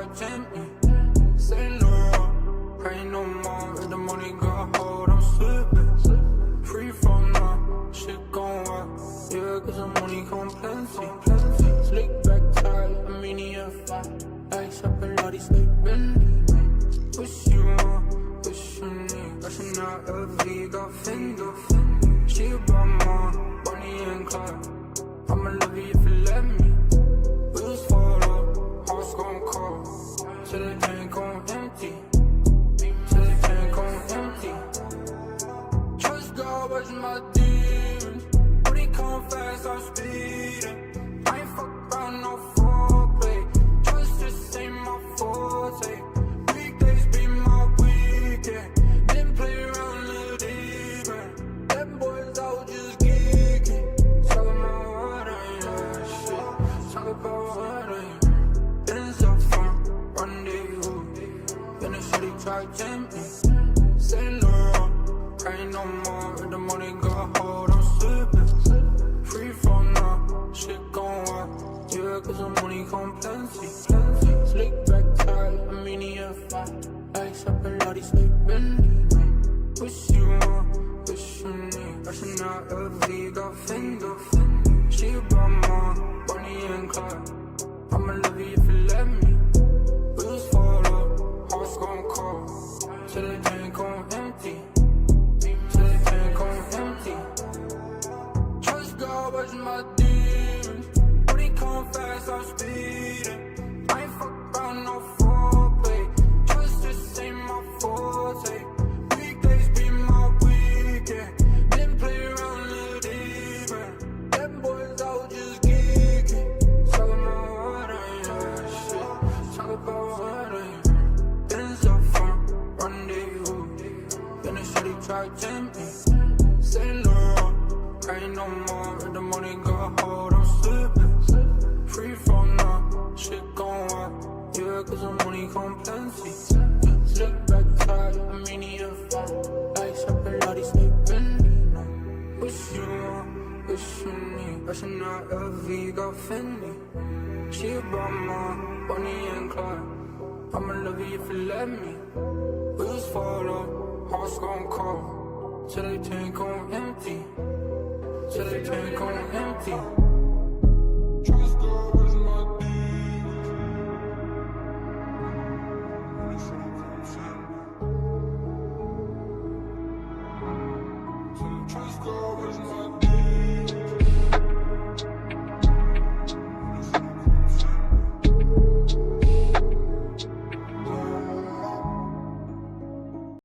try to tempt me. Say no, pray no more. If the money got hold, I'm slipping. Free from now, shit gon' work. Yeah, cause the money come plenty. Slick back tight, a mini F5. Ice up and lottie stay bendy. Wish you want, wish you need. Rushing out LV, got finger. She about more, Bonnie and Clyde. I'ma love you if you let me. Wheels fall up, hearts gon' cold. Till the tank gon' empty. Till the tank gon' empty. Trust God, watch my demons. When he come fast, I'm speeding. I ain't fuck around no foreplay. Trust just ain't my forte. Weekdays be my weekend. Didn't play around little deeper. Them boys out just geeking. Talk about what I ain't that shit. Talk about what I ain't. Been so fun, rendezvous. Then the city try to tempt me. Say no, pray no more. If the money got hold, I'm slipping. Free from now, shit gon' work. Yeah, cause the money come plenty. Slick back tight, a mini F5. Ice up and lottie stay bendy. Wish you want, wish you need. Rushing out LV, got finger. She about more, Bonnie and Clyde. I'ma love you if you let me. Wheels fall up, hearts gon' cold. Till the tank gon' empty. Till the tank gon' empty. Trust God, watch my demons. When he come fast, I'm speeding. I ain't fuck around no foreplay. Trust just ain't my forte. Weekdays be my weekend. Didn't play around little deeper. Them boys out just geeking. Talk about what I ain't that shit. Talk about what I ain't. Been so fun, rendezvous. Then the city try to tempt me. Say no, pray no more. If the money got hold, I'm slipping. Free from now, shit gon' work. Yeah, cause the money come plenty. Slick back tight, a mini F5. Ice up and lottie stay bendy. Wish you want, wish you need. Rushing out LV, got Fendi. She about more, Bonnie and Clyde. I'ma love you if you let me. Wheels fall up, hearts gon' cold. Till the tank gon' empty. Till the tank gon' empty. Trust God was my demons. Trust God was my